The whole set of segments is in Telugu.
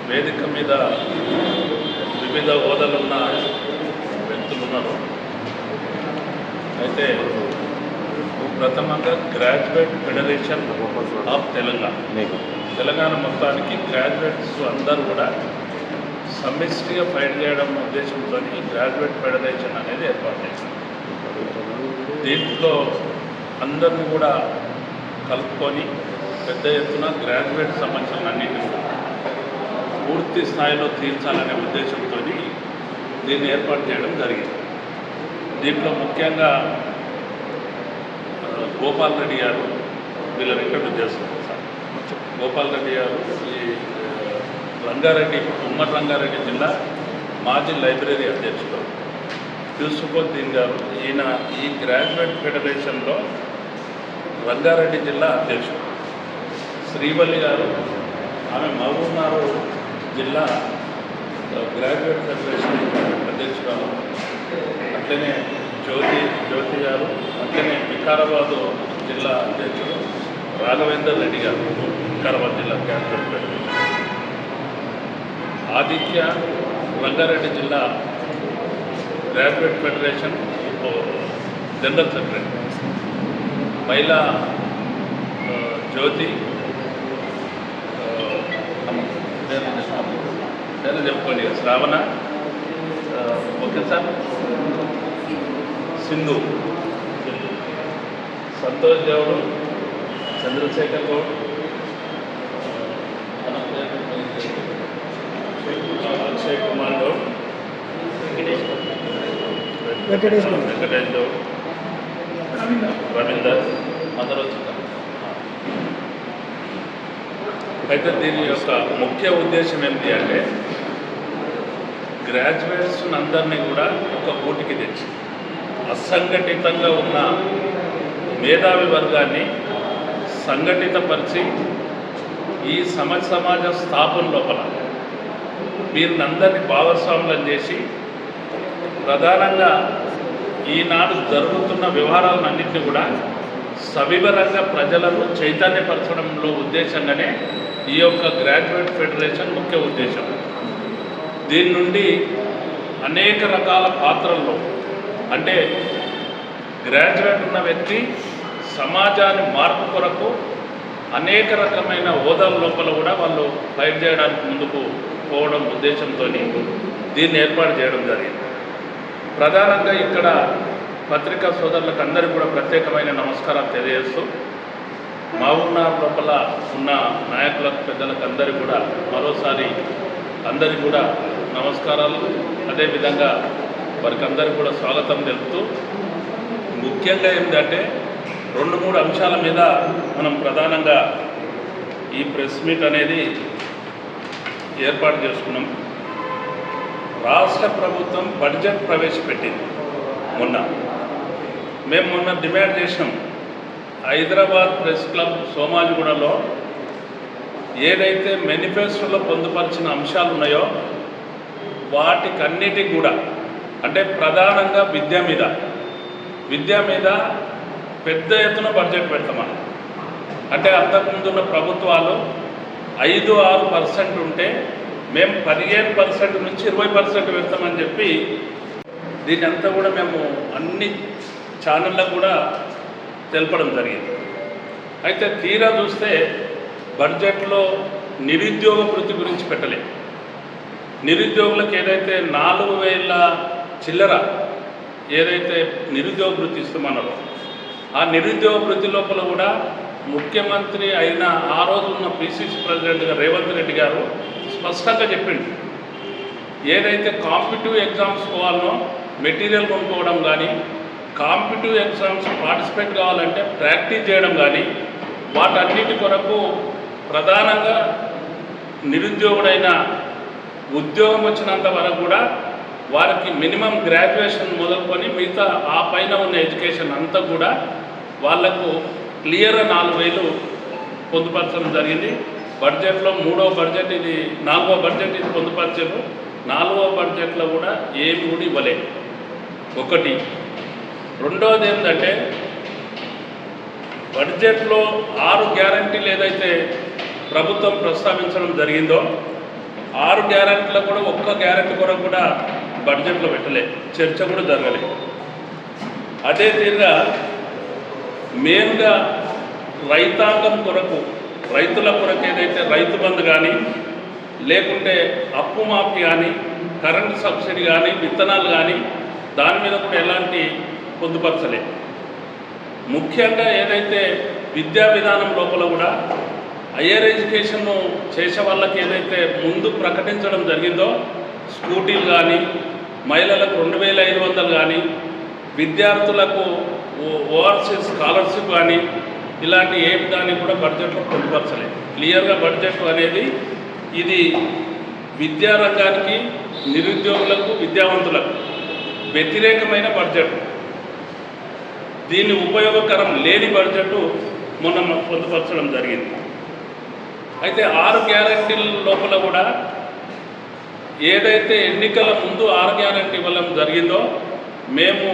వేదిక మీద వివిధ హోదాలున్న వ్యక్తులు ఉన్నారు. అయితే ప్రథమంగా గ్రాడ్యుయేట్ ఫెడరేషన్ ఆఫ్ తెలంగాణ మొత్తానికి గ్రాడ్యుయేట్స్ అందరూ కూడా సమిష్టిగా ఫైట్ చేయడం ఉద్దేశంతో గ్రాడ్యుయేట్ ఫెడరేషన్ అనేది ఏర్పాటు చేసింది. దీంట్లో అందరినీ కూడా కలుపుకొని పెద్ద ఎత్తున గ్రాడ్యుయేట్ సమస్యలన్నింటినీ పూర్తి స్థాయిలో తీర్చాలనే ఉద్దేశంతో దీన్ని ఏర్పాటు చేయడం జరిగింది. దీంట్లో ముఖ్యంగా గోపాల్ రెడ్డి గారు వీళ్ళని ఇంట్రడ్యూస్ చేస్తున్నారు. సార్ గోపాల్ రెడ్డి గారు ఈ రంగారెడ్డి ఉమ్మడి రంగారెడ్డి జిల్లా మాజీ లైబ్రరీ అధ్యక్షుడు. యూసుఫుద్దీన్ గారు ఈయన ఈ గ్రాడ్యుయేట్ ఫెడరేషన్లో రంగారెడ్డి జిల్లా అధ్యక్షుడు. శ్రీవల్లి గారు ఆమె మహబూబ్నగర్ జిల్లా గ్రాడ్యుయేట్ ఫెడరేషన్ అధ్యక్షురాలు. అట్లనే జ్యోతి గారు, అట్లనే వికారాబాద్ జిల్లా అధ్యక్షుడు రాఘవేందర్ రెడ్డి గారు వికారాబాద్ జిల్లా గ్రాడ్యుయేట్ ఫెడరేషన్. ఆదిత్య రంగారెడ్డి జిల్లా గ్రాడ్యుయేట్ ఫెడరేషన్ జనరల్ సెక్రటరీ. మహిళా జ్యోతి నేను చెప్పుకోండి శ్రావణ, ఓకే సార్, సింధు, సంతోష్ గౌడ్, చంద్రశేఖర్ గౌడ్, అక్షయ్ కుమార్ గౌడ్, వెంకటేష్ గౌడ్, రవీందర్, అందరూ వచ్చింది. అయితే దీని యొక్క ముఖ్య ఉద్దేశం ఏంటి అంటే గ్రాడ్యుయేట్స్ అందరినీ కూడా ఒక గూటికి తెచ్చి అసంఘటితంగా ఉన్న మేధావి వర్గాన్ని సంఘటితపరిచి ఈ సమాజ స్థాపన లోపల వీరినందరినీ భాగస్వాములను చేసి ప్రధానంగా ఈనాడు జరుగుతున్న వ్యవహారాలన్నింటినీ కూడా సవివరంగా ప్రజలను చైతన్యపరచడంలో ఉద్దేశంగానే ఈ యొక్క గ్రాడ్యుయేట్ ఫెడరేషన్ ముఖ్య ఉద్దేశం. దీని నుండి అనేక రకాల పాత్రల్లో అంటే గ్రాడ్యుయేట్ ఉన్న వ్యక్తి సమాజాన్ని మార్పు కొరకు అనేక రకమైన హోదాల లోపల కూడా వాళ్ళు ఫైట్ చేయడానికి ముందుకు పోవడం ఉద్దేశంతో దీన్ని ఏర్పాటు చేయడం జరిగింది. ప్రధానంగా ఇక్కడ పత్రికా సోదరులకు అందరికీ కూడా ప్రత్యేకమైన నమస్కారాలు తెలియజేస్తూ మహబూబ్నగర్ లోపల ఉన్న నాయకులకు పెద్దలకు అందరికీ కూడా మరోసారి అందరికీ కూడా నమస్కారాలు. అదేవిధంగా వారికి అందరికీ కూడా స్వాగతం తెలుపుతూ ముఖ్యంగా ఏంటంటే 2-3 అంశాల మీద మనం ప్రధానంగా ఈ ప్రెస్ మీట్ అనేది ఏర్పాటు చేసుకున్నాం. రాష్ట్ర ప్రభుత్వం బడ్జెట్ ప్రవేశపెట్టింది మేము మొన్న డిమాండ్ చేసినాం. హైదరాబాద్ ప్రెస్ క్లబ్ సోమాజిగూడలో ఏదైతే మేనిఫెస్టోలో పొందుపరిచిన అంశాలు ఉన్నాయో వాటికన్నిటికి కూడా అంటే ప్రధానంగా విద్య మీద పెద్ద ఎత్తున బడ్జెట్ పెడతామని. అంటే అంతకుముందున్న ప్రభుత్వాలు 5-6% ఉంటే మేము 15% నుంచి 20% పెడతామని చెప్పి దీని అంతా కూడా మేము అన్ని ఛానళ్ళకు కూడా తెలపడం జరిగింది. అయితే తీరా చూస్తే బడ్జెట్లో నిరుద్యోగ వృత్తి గురించి పెట్టలేదు. నిరుద్యోగులకు ఏదైతే 4,000 చిల్లర ఏదైతే నిరుద్యోగ వృత్తి ఇస్తామన్నారో ఆ నిరుద్యోగ వృత్తి లోపల కూడా ముఖ్యమంత్రి అయిన ఆ రోజు ఉన్న పిసిసి ప్రెసిడెంట్గా రేవంత్ రెడ్డి గారు స్పష్టంగా చెప్పిండు. ఏదైతే కాంపిటిటివ్ ఎగ్జామ్స్ పోవాలనో మెటీరియల్ కొనుక్కోవడం కానీ కాంపిటిటివ్ ఎగ్జామ్స్ పార్టిసిపేట్ కావాలంటే ప్రాక్టీస్ చేయడం కానీ వాటన్నిటి కొరకు ప్రధానంగా నిరుద్యోగుడైన ఉద్యోగం వచ్చినంత వరకు కూడా వారికి మినిమం గ్రాడ్యుయేషన్ మొదలుకొని మిగతా ఆ పైన ఉన్న ఎడ్యుకేషన్ అంతా కూడా వాళ్లకు క్లియర్గా 4,000 పొందుపరచడం జరిగింది. బడ్జెట్లో 3వ బడ్జెట్ ఇది 4వ బడ్జెట్ ఇది పొందుపరిచారు. 4వ బడ్జెట్లో కూడా ఏమి కూడా ఇవ్వలేదు. ఒకటి. రెండవది ఏంటంటే బడ్జెట్లో 6 గ్యారంటీలు ఏదైతే ప్రభుత్వం ప్రస్తావించడం జరిగిందో 6 గ్యారెంటీలో కూడా ఒక్క గ్యారెంటీ కొరకు కూడా బడ్జెట్లో పెట్టలే, చర్చ కూడా జరగలేదు. అదే తీరుగా మెయిన్గా రైతాంగం కొరకు, రైతుల కొరకు ఏదైతే రైతు బంధు కానీ, లేకుంటే అప్పు మాఫీ కానీ, కరెంటు సబ్సిడీ కానీ, విత్తనాలు కానీ, దాని మీద కూడా ఎలాంటి పొందుపరచలే. ముఖ్యంగా ఏదైతే విద్యా విధానం లోపల కూడా హయ్యర్ ఎడ్యుకేషన్ చేసే వాళ్ళకి ఏదైతే ముందు ప్రకటించడం జరిగిందో, స్కూటీలు కానీ, మహిళలకు 2500 కానీ, విద్యార్థులకు ఓవర్సీస్ స్కాలర్షిప్ కానీ, ఇలాంటి ఏమి దాన్ని కూడా బడ్జెట్లో పొందుపరచలేదు. క్లియర్గా బడ్జెట్ అనేది ఇది విద్యారంగానికి, నిరుద్యోగులకు, విద్యావంతులకు వ్యతిరేకమైన బడ్జెట్, దీన్ని ఉపయోగకరం లేని బడ్జెట్ మొన్న పొందుపరచడం జరిగింది. అయితే 6 గ్యారెంటీల లోపల కూడా ఏదైతే ఎన్నికల ముందు 6 గ్యారెంటీ ఇవ్వడం జరిగిందో, మేము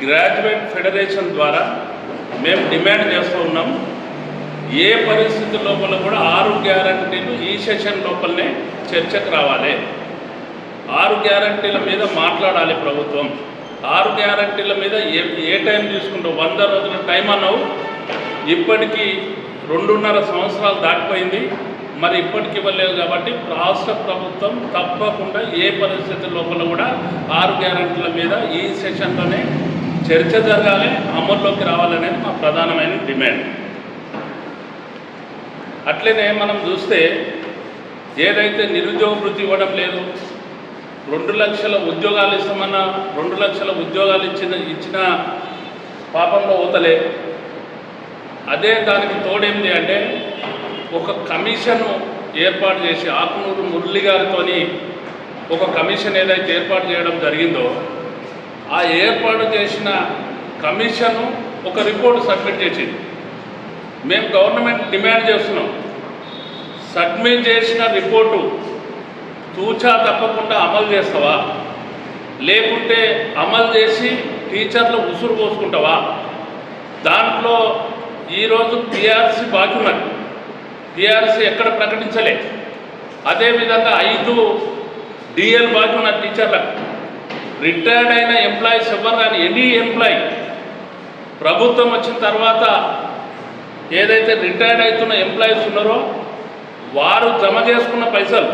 గ్రాడ్యుయేట్ ఫెడరేషన్ ద్వారా మేము డిమాండ్ చేస్తూ ఉన్నాం, ఏ పరిస్థితి లోపల కూడా 6 గ్యారెంటీలు ఈ సెషన్ లోపలనే చర్చకు రావాలి. 6 గ్యారెంటీల మీద మాట్లాడాలి ప్రభుత్వం. 6 గ్యారెంటీల మీద ఏ టైం తీసుకుంటావు? 100 రోజుల టైం అన్నావు, ఇప్పటికీ 2.5 సంవత్సరాలు దాటిపోయింది, మరి ఇప్పటికి ఇవ్వలేదు. కాబట్టి రాష్ట్ర ప్రభుత్వం తప్పకుండా ఏ పరిస్థితి లోపల కూడా 6 గ్యారెంటీల మీద ఈ సెషన్లోనే చర్చ జరగాలి, అమల్లోకి రావాలనేది మా ప్రధానమైన డిమాండ్. అట్లనే మనం చూస్తే ఏదైతే నిరుద్యోగ వృత్తి ఇవ్వడం లేదు, 2 లక్షల ఉద్యోగాలు ఇస్తామన్న 2 లక్షల ఉద్యోగాలు ఇచ్చిన పాపంలో ఊతలే. అదే దానికి తోడేంది అంటే ఒక కమిషన్ ఏర్పాటు చేసి ఆకునూరు మురళి గారితో ఒక కమిషన్ ఏదైతే ఏర్పాటు చేయడం జరిగిందో, ఆ ఏర్పాటు చేసిన కమిషను ఒక రిపోర్ట్ సబ్మిట్ చేసింది. మేము గవర్నమెంట్ డిమాండ్ చేస్తున్నాం, సబ్మిట్ చేసిన రిపోర్టు తూచా తప్పకుండా అమలు చేస్తావా, లేకుంటే అమలు చేసి టీచర్లు ఉసురు పోసుకుంటావా? దాంట్లో ఈరోజు పిఆర్సీ బాకీ ఉన్నది, పిఆర్సీ ఎక్కడ ప్రకటించలే. అదేవిధంగా 5 డిఎల్ బాకీ ఉన్న టీచర్లకు, రిటైర్డ్ అయిన ఎంప్లాయీస్ ఎవరు కానీ ఎనీ ఎంప్లాయీ ప్రభుత్వం వచ్చిన తర్వాత ఏదైతే రిటైర్డ్ అవుతున్న ఎంప్లాయీస్ ఉన్నారో వారు జమ చేసుకున్న పైసలు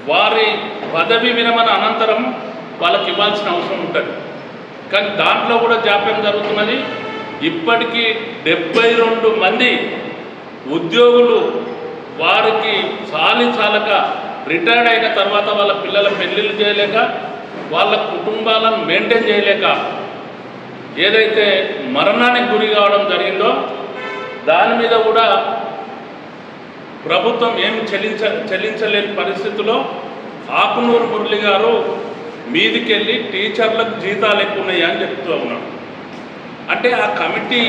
వారి పదవి విరమణ అనంతరం వాళ్ళకి ఇవ్వాల్సిన అవసరం ఉంటుంది. కానీ దాంట్లో కూడా జాప్యం జరుగుతున్నది. ఇప్పటికీ 72 మంది ఉద్యోగులు వారికి చాలక రిటైర్డ్ అయిన తర్వాత వాళ్ళ పిల్లల పెళ్ళిళ్ళు చేయలేక, వాళ్ళ కుటుంబాలను మెయింటైన్ చేయలేక ఏదైతే మరణానికి గురి కావడం జరిగిందో, దాని మీద కూడా ప్రభుత్వం ఏం చెల్లించలేని పరిస్థితిలో ఆకునూరు మురళి గారు మీదికెళ్ళి టీచర్లకు జీతాలు ఎక్కువ ఉన్నాయి అని చెప్తూ ఉన్నాడు. అంటే ఆ కమిటీ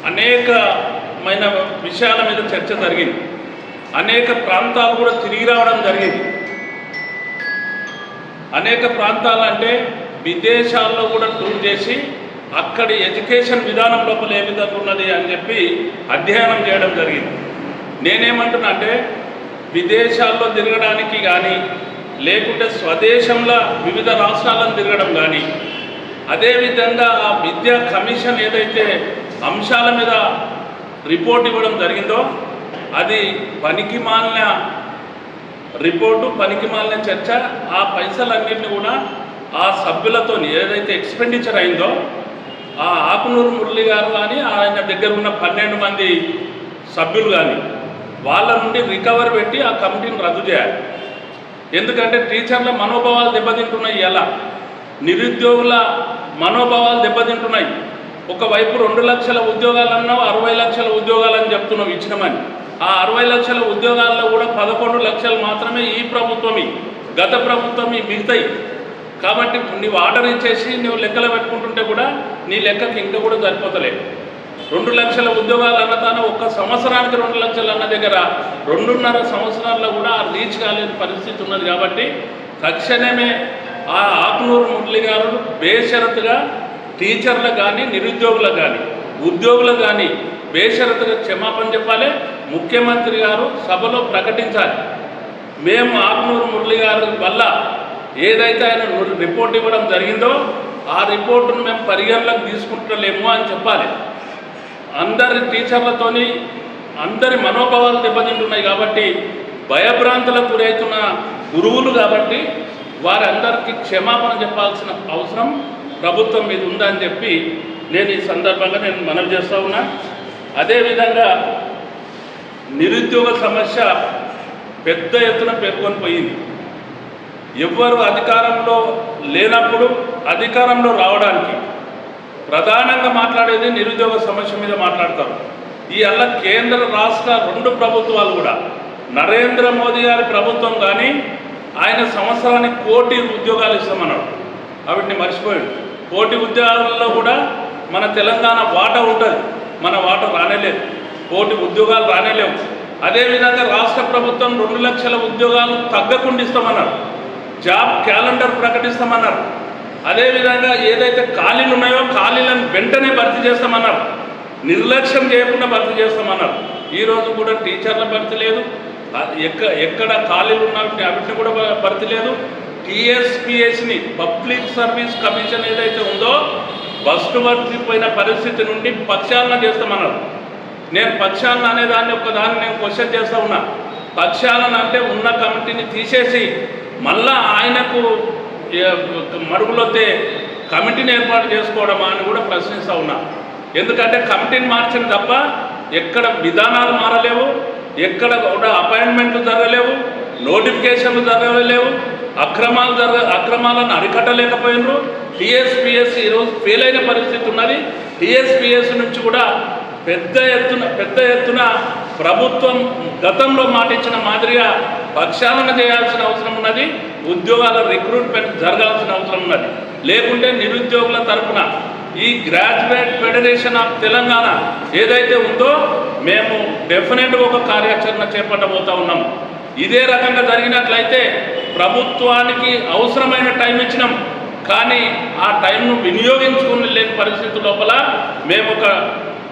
అనేకమైన విషయాల మీద చర్చ జరిగింది, అనేక ప్రాంతాలు కూడా తిరిగి రావడం జరిగింది. అనేక ప్రాంతాలు అంటే విదేశాల్లో కూడా టూర్ చేసి అక్కడి ఎడ్యుకేషన్ విధానం లోపల ఏ విధంగా ఉన్నది అని చెప్పి అధ్యయనం చేయడం జరిగింది. నేనేమంటున్నా అంటే విదేశాల్లో తిరగడానికి కానీ, లేకుంటే స్వదేశంలో వివిధ రాష్ట్రాలను తిరగడం కానీ, అదేవిధంగా ఆ విద్యా కమిషన్ ఏదైతే అంశాల మీద రిపోర్ట్ ఇవ్వడం జరిగిందో అది పనికిమాలిన రిపోర్టు, పనికిమాలిన చర్చ. ఆ పైసలన్నింటినీ కూడా ఆ సభ్యులతో ఏదైతే ఎక్స్పెండిచర్ అయిందో ఆ ఆకునూరు మురళి గారు కానీ, ఆయన దగ్గర ఉన్న 12 మంది సభ్యులు కానీ వాళ్ళ నుండి రికవర్ పెట్టి ఆ కమిటీని రద్దు చేయాలి. ఎందుకంటే టీచర్ల మనోభావాలు దెబ్బతింటున్నాయి, ఎలా నిరుద్యోగుల మనోభావాలు దెబ్బతింటున్నాయి. ఒకవైపు 2 లక్షల ఉద్యోగాలు అన్నావు, 60 లక్షల ఉద్యోగాలు అని చెప్తున్నావు ఇచ్చినామని. ఆ 60 లక్షల ఉద్యోగాల్లో కూడా 11 లక్షలు మాత్రమే ఈ ప్రభుత్వం, గత ప్రభుత్వం మిగతాయి. కాబట్టి నువ్వు ఆర్డర్ ఇచ్చేసి నువ్వు లెక్కలు పెట్టుకుంటుంటే కూడా నీ లెక్కకి ఇంకా కూడా సరిపోతలేదు. 2 లక్షల ఉద్యోగాలు అన్నతాన ఒక్క సంవత్సరానికి 2 లక్షలు అన్న దగ్గర 2.5 సంవత్సరాల్లో కూడా రీచ్ కాలేని పరిస్థితి ఉన్నది. కాబట్టి తక్షణమే ఆ ఆకునూరు మురళి గారు బేషరతుగా టీచర్లకు కానీ, నిరుద్యోగులకు కానీ, ఉద్యోగులకు కానీ బేషరతుగా క్షమాపణ చెప్పాలి. ముఖ్యమంత్రి గారు సభలో ప్రకటించాలి, మేము ఆకునూరు మురళి గారి వల్ల ఏదైతే ఆయన రిపోర్ట్ ఇవ్వడం జరిగిందో ఆ రిపోర్టును మేము పరిగణలోకి తీసుకుంటలేము అని చెప్పాలి. అందరి టీచర్లతోని అందరి మనోభావాలు దెబ్బతింటున్నాయి కాబట్టి భయభ్రాంతులకు గురవుతున్న గురువులు కాబట్టి వారందరికీ క్షమాపణ చెప్పాల్సిన అవసరం ప్రభుత్వం మీద ఉందని చెప్పి నేను ఈ సందర్భంగా మనవి చేస్తూ ఉన్నా. అదేవిధంగా నిరుద్యోగ సమస్య పెద్ద ఎత్తున పేర్కొని పోయింది. ఎవ్వరు అధికారంలో లేనప్పుడు అధికారంలో రావడానికి ప్రధానంగా మాట్లాడేది నిరుద్యోగ సమస్య మీద మాట్లాడతారు. ఇవాళ కేంద్ర రాష్ట్ర రెండు ప్రభుత్వాలు కూడా నరేంద్ర మోదీ గారి ప్రభుత్వం కానీ ఆయన సంవత్సరానికి 1 కోటి ఉద్యోగాలు ఇస్తామన్నాడు. వాటిని మర్చిపోయాడు. 1 కోటి ఉద్యోగాలలో కూడా మన తెలంగాణ వాటా ఉంటుంది. మన వాటా రానేలేదు. 1 కోటి ఉద్యోగాలు రానేలేవు. అదేవిధంగా రాష్ట్ర ప్రభుత్వం 2 లక్షల ఉద్యోగాలు తగ్గకుండా ఇస్తామన్నారు. జాబ్ క్యాలెండర్ ప్రకటిస్తామన్నారు. అదేవిధంగా ఏదైతే ఖాళీలు ఉన్నాయో ఖాళీలను వెంటనే భర్తీ చేస్తామన్నారు. నిర్లక్ష్యం చేయకుండా భర్తీ చేస్తామన్నారు. ఈరోజు కూడా టీచర్ల భర్తీ లేదు. ఎక్కడ ఖాళీలు ఉన్నా వాటిని కూడా భర్తీ లేదు. టీఎస్పీఎస్ని పబ్లిక్ సర్వీస్ కమిషన్ ఏదైతే ఉందో బస్టు వర్తిపోయిన పరిస్థితి నుండి ప్రక్షాళన చేస్తామన్నారు. నేను ప్రక్షాళన అనేదాన్ని ఒకదాన్ని నేను క్వశ్చన్ చేస్తూ ఉన్నా. ప్రక్షాళన అంటే ఉన్న కమిటీని తీసేసి మళ్ళా ఆయనకు మరుగులొత్తే కమిటీని ఏర్పాటు చేసుకోవడమా అని కూడా ప్రశ్నిస్తూ ఉన్నా. ఎందుకంటే కమిటీని మార్చిన తప్ప ఎక్కడ విధానాలు మారలేవు, ఎక్కడ కూడా అపాయింట్మెంట్లు జరగలేవు, నోటిఫికేషన్లు జరగలేవు, అక్రమాలను అరికట్టలేకపోయినారు. టీఎస్పీఎస్ ఈరోజు ఫెయిల్ అయిన పరిస్థితి ఉన్నది. టీఎస్పీఎస్ నుంచి కూడా పెద్ద ఎత్తున ప్రభుత్వం గతంలో మాటిచ్చిన మాదిరిగా ప్రక్షాళన చేయాల్సిన అవసరం ఉన్నది. ఉద్యోగాల రిక్రూట్మెంట్ జరగాల్సిన అవసరం ఉన్నది. లేకుంటే నిరుద్యోగుల తరఫున ఈ గ్రాడ్యుయేట్ ఫెడరేషన్ ఆఫ్ తెలంగాణ ఏదైతే ఉందో మేము డెఫినెట్గా ఒక కార్యాచరణ చేపట్టబోతూ ఉన్నాం. ఇదే రకంగా జరిగినట్లయితే ప్రభుత్వానికి అవసరమైన టైం ఇచ్చినాం, కానీ ఆ టైంను వినియోగించుకుని పరిస్థితి లోపల మేము ఒక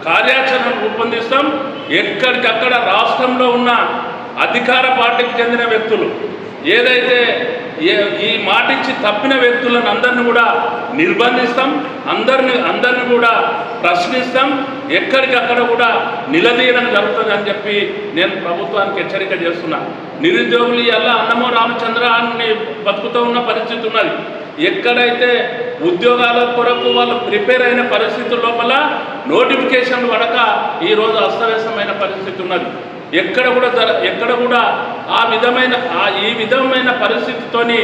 కార్యాచరణ రూపొందిస్తాం. ఎక్కడికక్కడ రాష్ట్రంలో ఉన్న అధికార పార్టీకి చెందిన వ్యక్తులు ఏదైతే ఈ మాటిచ్చి తప్పిన వ్యక్తులను అందరిని కూడా నిర్బంధిస్తాం, అందరిని కూడా ప్రశ్నిస్తాం, ఎక్కడికక్కడ కూడా నిలదీయడం జరుగుతుంది అని చెప్పి నేను ప్రభుత్వానికి హెచ్చరిక చేస్తున్నా. నిరుద్యోగులు ఇలా అన్నమో రామచంద్ర అని బతుకుతూ ఉన్న పరిస్థితి ఉన్నది. ఎక్కడైతే ఉద్యోగాల కొరకు వాళ్ళు ప్రిపేర్ అయిన పరిస్థితి లోపల నోటిఫికేషన్ పడక ఈరోజు అస్తవ్యస్తమైన పరిస్థితి ఉన్నది. ఎక్కడ కూడా ఈ విధమైన పరిస్థితితోని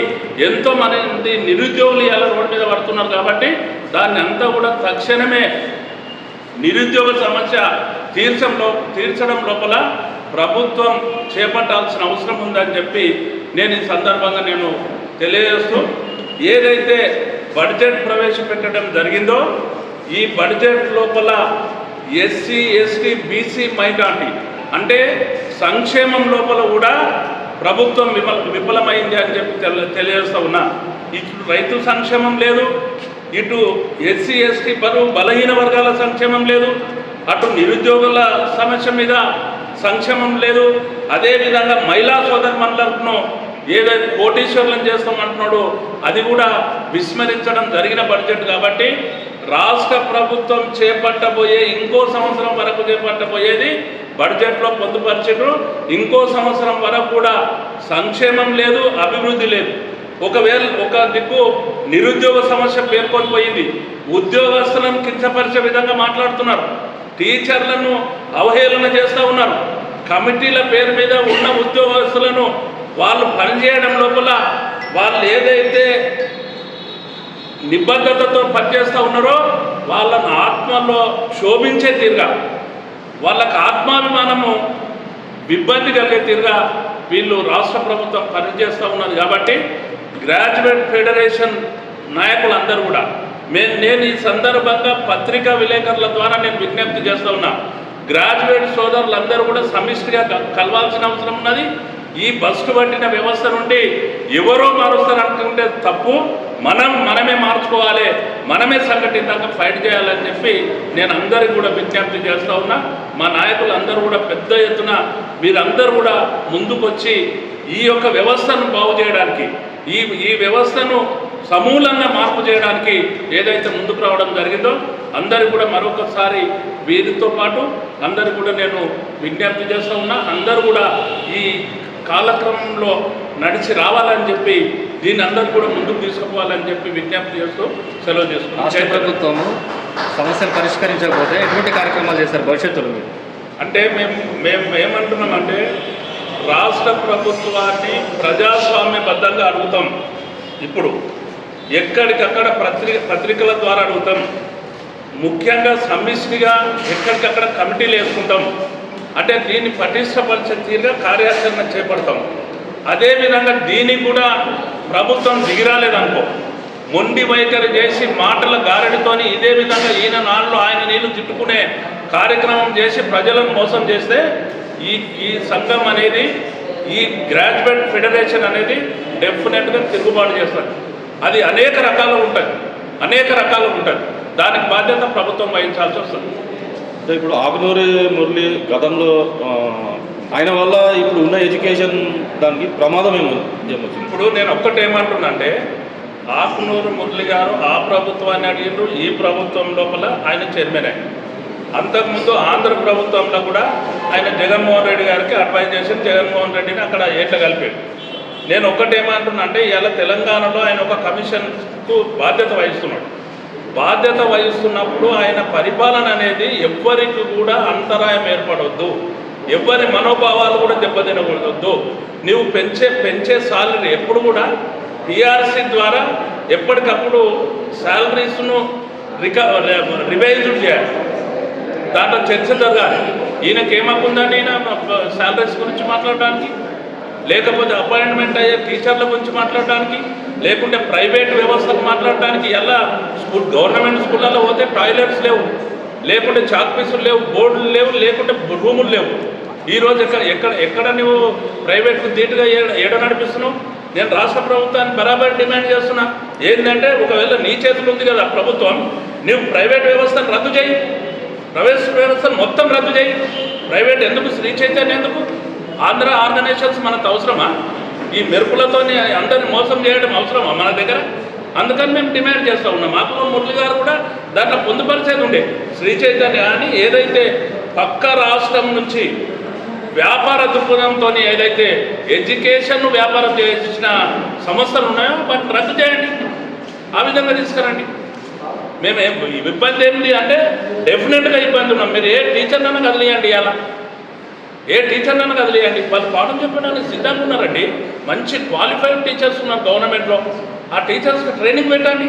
ఎంతోమంది నిరుద్యోగులు ఇలా రోడ్డు మీద పడుతున్నారు. కాబట్టి దాన్ని అంతా కూడా తక్షణమే నిరుద్యోగ సమస్య తీర్చడం లోపల ప్రభుత్వం చేపట్టాల్సిన అవసరం ఉందని చెప్పి నేను ఈ సందర్భంగా తెలియజేస్తూ, ఏదైతే బడ్జెట్ ప్రవేశపెట్టడం జరిగిందో ఈ బడ్జెట్ లోపల ఎస్సీ ఎస్టీ బీసీ మైనారిటీ అంటే సంక్షేమం లోపల కూడా ప్రభుత్వం విఫలమైంది అని చెప్పి తెలియజేస్తూ ఉన్నా. ఇటు రైతు సంక్షేమం లేదు, ఇటు ఎస్సీ ఎస్టీ బలహీన వర్గాల సంక్షేమం లేదు, అటు నిరుద్యోగుల సమస్య మీద సంక్షేమం లేదు. అదేవిధంగా మహిళా సోదరుమణులను ఏదైతే కోటీశ్వరులను చేస్తామంటున్నాడో అది కూడా విస్మరించడం జరిగిన బడ్జెట్. కాబట్టి రాష్ట్ర ప్రభుత్వం చేపట్టబోయే ఇంకో సంవత్సరం వరకు చేపట్టబోయేది బడ్జెట్లో పొందుపరిచారు. ఇంకో సంవత్సరం వరకు కూడా సంక్షేమం లేదు, అభివృద్ధి లేదు. ఒక దిక్కు నిరుద్యోగ సమస్య పేర్కొని పోయింది. ఉద్యోగస్తులను కించపరిచే విధంగా మాట్లాడుతున్నారు. టీచర్లను అవహేళన చేస్తూ ఉన్నారు. కమిటీల పేరు మీద ఉన్న ఉద్యోగస్తులను వాళ్ళు పనిచేయడం లోపల వాళ్ళు ఏదైతే నిబద్ధతతో పనిచేస్తూ ఉన్నారో వాళ్ళను ఆత్మలో శోభించే తీరుగా, వాళ్ళకు ఆత్మాభిమానము ఇబ్బంది కలిగే తీరుగా వీళ్ళు రాష్ట్ర ప్రభుత్వం పనిచేస్తూ ఉన్నది. కాబట్టి గ్రాడ్యుయేట్ ఫెడరేషన్ నాయకులందరూ కూడా నేను ఈ సందర్భంగా పత్రికా విలేకరుల ద్వారా నేను విజ్ఞప్తి చేస్తూ ఉన్నా. గ్రాడ్యుయేట్ సోదరులందరూ కూడా సమిష్టిగా కలవాల్సిన అవసరం ఉన్నది. ఈ బస్టు పట్టిన వ్యవస్థ నుండి ఎవరో మారుస్తారు అనుకుంటే తప్పు. మనమే మార్చుకోవాలి, మనమే సంఘటితంగా ఫైట్ చేయాలని చెప్పి నేను అందరికీ కూడా విజ్ఞప్తి చేస్తూ ఉన్నా. మా నాయకులు అందరూ కూడా పెద్ద ఎత్తున మీరందరూ కూడా ముందుకొచ్చి ఈ యొక్క వ్యవస్థను బాగు చేయడానికి ఈ వ్యవస్థను సమూలంగా మార్పు చేయడానికి ఏదైతే ముందుకు రావడం జరిగిందో అందరికీ కూడా మరొకసారి వీరితో పాటు అందరికీ కూడా నేను విజ్ఞప్తి చేస్తూ ఉన్నా. అందరూ కూడా ఈ కాలక్రమంలో నడిచి రావాలని చెప్పి దీన్ని అందరూ కూడా ముందుకు తీసుకుపోవాలని చెప్పి విజ్ఞప్తి చేస్తూ సెలవు చేసుకున్నాం. రాష్ట్ర ప్రభుత్వము సమస్యలు పరిష్కరించకపోతే ఎటువంటి కార్యక్రమాలు చేస్తారు భవిష్యత్తులో మీరు? అంటే మేము ఏమంటున్నామంటే రాష్ట్ర ప్రభుత్వాన్ని ప్రజాస్వామ్యబద్ధంగా అడుగుతాం. ఇప్పుడు ఎక్కడికక్కడ పత్రికల ద్వారా అడుగుతాం. ముఖ్యంగా సమిష్టిగా ఎక్కడికక్కడ కమిటీలు వేసుకుంటాం. అంటే దీన్ని పటిష్టపరిచే తీరుగా కార్యాచరణ చేపడతాం. అదేవిధంగా దీనికి కూడా ప్రభుత్వం దిగిరాలేదనుకో, మొండి వైఖరి చేసి మాటల గారడితోని ఇదే విధంగా ఈయన నాళ్ళు ఆయన నీళ్ళు తిట్టుకునే కార్యక్రమం చేసి ప్రజలను మోసం చేస్తే ఈ సంఘం అనేది, ఈ గ్రాడ్యుయేట్ ఫెడరేషన్ అనేది డెఫినెట్గా తిరుగుబాటు చేస్తుంది. అది అనేక రకాలు ఉంటుంది. దానికి బాధ్యత ప్రభుత్వం వహించాల్సి వస్తుంది. ఇప్పుడు ఆకునూరి మురళి గతంలో ఆయన వల్ల ఇప్పుడు ఉన్న ఎడ్యుకేషన్ దానికి ప్రమాదం ఏమొచ్చింది? ఇప్పుడు నేను ఒక్కటేమంటున్నా అంటే ఆకునూరు మురళి గారు ఆ ప్రభుత్వాన్ని అడిగిండ్రు, ఈ ప్రభుత్వం లోపల ఆయన చైర్మన్ అయ్యారు. అంతకుముందు ఆంధ్ర ప్రభుత్వంలో కూడా ఆయన జగన్మోహన్ రెడ్డి గారికి అడ్వైజ్ చేసి జగన్మోహన్ రెడ్డిని అక్కడ ఏట్ల కలిపాడు. నేను ఒక్కటేమంటున్నా అంటే ఇలా తెలంగాణలో ఆయన ఒక కమిషన్కు బాధ్యత వహిస్తున్నప్పుడు ఆయన పరిపాలన అనేది ఎవ్వరికి కూడా అంతరాయం ఏర్పడవద్దు, ఎవరి మనోభావాలు కూడా దెబ్బతినకూడదు. నువ్వు పెంచే సాలరీ ఎప్పుడు కూడా పిఆర్సీ ద్వారా ఎప్పటికప్పుడు శాలరీస్ను రివైజ్ చేయాలి. దాంట్లో చర్చ జరగాలి. ఈయనకేమవుతుందండి ఈయన శాలరీస్ గురించి మాట్లాడడానికి, లేకపోతే అపాయింట్మెంట్ అయ్యే టీచర్ల గురించి మాట్లాడడానికి, లేకుంటే ప్రైవేట్ వ్యవస్థకు మాట్లాడడానికి. ఎలా గవర్నమెంట్ స్కూళ్ళలో పోతే టాయిలెట్స్ లేవు, లేకుంటే చాక్ పీసులు లేవు, బోర్డులు లేవు, లేకుంటే రూములు లేవు. ఈరోజు ఎక్కడ నువ్వు ప్రైవేట్కు ధీటుగా ఏడ నడిపిస్తున్నావు? నేను రాష్ట్ర ప్రభుత్వాన్ని బరాబర్ డిమాండ్ చేస్తున్నా. ఏంటంటే ఒకవేళ నీ చేతులు ఉంది కదా ప్రభుత్వం, నువ్వు ప్రైవేట్ వ్యవస్థను రద్దు చేయి, ప్రైవేట్ వ్యవస్థను మొత్తం రద్దు చేయి. ప్రైవేట్ ఎందుకు? శ్రీ చైతన్య ఎందుకు? ఆంధ్ర ఆర్గనైజేషన్స్ మనకు అవసరమా? ఈ మెరుపులతో అందరిని మోసం చేయడం అవసరమా మన దగ్గర? అందుకని మేము డిమాండ్ చేస్తూ ఉన్నాం. ఆకునూరి మురళి గారు కూడా దాంట్లో పొందుపరిచేది ఉండే. శ్రీ చైతన్య అని ఏదైతే పక్క రాష్ట్రం నుంచి వ్యాపార దృక్పథంతో ఏదైతే ఎడ్యుకేషన్ వ్యాపారం చేసిన సంస్థలు ఉన్నాయో వాటిని రద్దు చేయండి, ఆ విధంగా తీసుకురండి. మేము ఇబ్బంది ఏంటి అంటే డెఫినెట్గా ఇబ్బంది ఉన్నాం. మీరు ఏ టీచర్నైనా కదిలియండి, వాళ్ళు పాఠం చెప్పడానికి సిద్ధంగా ఉన్నారండి. మంచి క్వాలిఫైడ్ టీచర్స్ ఉన్నారు గవర్నమెంట్లో. ఆ టీచర్స్కి ట్రైనింగ్ పెట్టండి.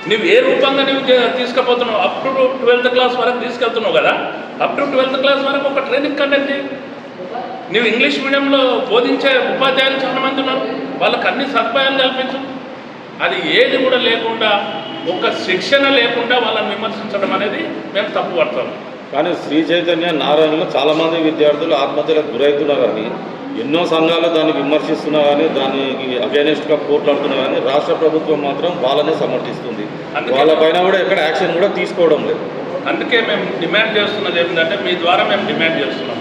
నువ్వు ఏ రూపంగా నువ్వు తీసుకుపోతున్నావు? అప్ టు 12th క్లాస్ వరకు తీసుకెళ్తున్నావు కదా, అప్ టు 12th క్లాస్ వరకు ఒక ట్రైనింగ్ కండక్ట్ చేయి. నువ్వు ఇంగ్లీష్ మీడియంలో బోధించే ఉపాధ్యాయులు చాలామంది ఉన్నారు, వాళ్ళకి అన్ని సదుపాయాలు కల్పించు. అది ఏది కూడా లేకుండా, ఒక శిక్షణ లేకుండా వాళ్ళని విమర్శించడం అనేది మేము తప్పు పడతాం. కానీ శ్రీ చైతన్య నారాయణలో చాలామంది విద్యార్థులు ఆత్మహత్యలకు గురవుతున్నా కానీ, ఎన్నో సంఘాలు దాన్ని విమర్శిస్తున్నా కానీ, దానికి అగైనెస్ట్గా పోట్లాడుతున్నా కానీ రాష్ట్ర ప్రభుత్వం మాత్రం వాళ్ళనే సమర్థిస్తుంది. వాళ్ళపైన కూడా ఎక్కడ యాక్షన్ కూడా తీసుకోవడం లేదు. అందుకే మేము డిమాండ్ చేస్తున్నది ఏంటంటే, మీ ద్వారా మేము డిమాండ్ చేస్తున్నాం,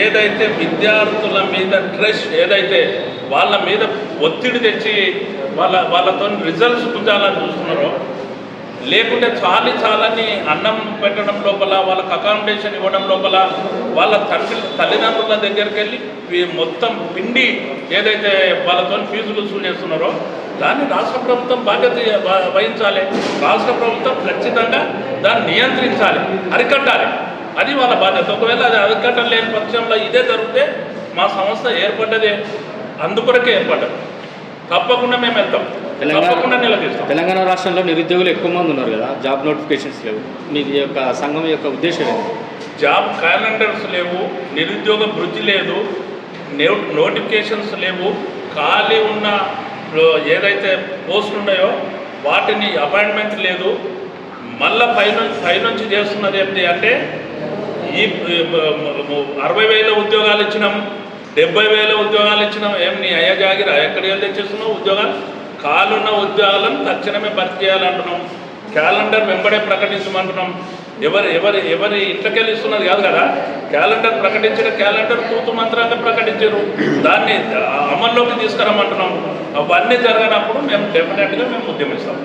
ఏదైతే విద్యార్థుల మీద స్ట్రెస్, ఏదైతే వాళ్ళ మీద ఒత్తిడి తెచ్చి వాళ్ళతో రిజల్ట్స్ గుంజాలని చూస్తున్నారో, లేకుంటే చాలని అన్నం పెట్టడం లోపల, వాళ్ళకి అకామిడేషన్ ఇవ్వడం లోపల, వాళ్ళ తల్లిదండ్రుల దగ్గరికి వెళ్ళి మొత్తం పిండి ఏదైతే వాళ్ళతో ఫీజులు వసూలు చేస్తున్నారో దాన్ని రాష్ట్ర ప్రభుత్వం బాధ్యత వహించాలి. రాష్ట్ర ప్రభుత్వం ఖచ్చితంగా దాన్ని నియంత్రించాలి, అరికట్టాలి. అది వాళ్ళ బాధ్యత. ఒకవేళ అది అరికట్టలేని పక్షంలో ఇదే జరిగితే మా సంస్థ ఏర్పడ్డదే అందుకొరకే ఏర్పడ్డది. తప్పకుండా మేము వెళ్తాం, తప్పకుండా నిలదీస్తాం. తెలంగాణ రాష్ట్రంలో నిరుద్యోగులు ఎక్కువ మంది ఉన్నారు కదా, జాబ్ నోటిఫికేషన్స్ లేవు. మీ యొక్క సంఘం యొక్క ఉద్దేశం ఏంటి? జాబ్ క్యాలెండర్స్ లేవు, నిరుద్యోగ భృతి లేదు, నోటిఫికేషన్స్ లేవు, ఖాళీ ఉన్న ఏదైతే పోస్టులు ఉన్నాయో వాటిని అపాయింట్మెంట్ లేదు. మళ్ళీ పైనుంచి చేస్తున్నది ఏంటి అంటే, ఈ 60,000 ఉద్యోగాలు ఇచ్చినాం, 70,000 ఉద్యోగాలు ఇచ్చినాం. ఏం నీ అయ్య జాగిరా ఎక్కడికి వెళ్ళి తెచ్చేస్తున్నావు ఉద్యోగాలు? కాలున్న ఉద్యోగాలను తక్షణమే భర్తీ చేయాలంటున్నాం. క్యాలెండర్ వెంబడే ప్రకటించమంటున్నాం. ఎవరి ఇంట్లోకెళ్ళి ఇస్తున్నది కాదు కదా. క్యాలెండర్ ప్రకటించిన క్యాలెండర్ తూతు మంత్రాన్ని ప్రకటించారు, దాన్ని అమల్లోకి తీసుకురమ్మంటున్నాము. అవన్నీ జరగనప్పుడు మేము డెఫినెట్గా మేము ఉద్యమిస్తాం.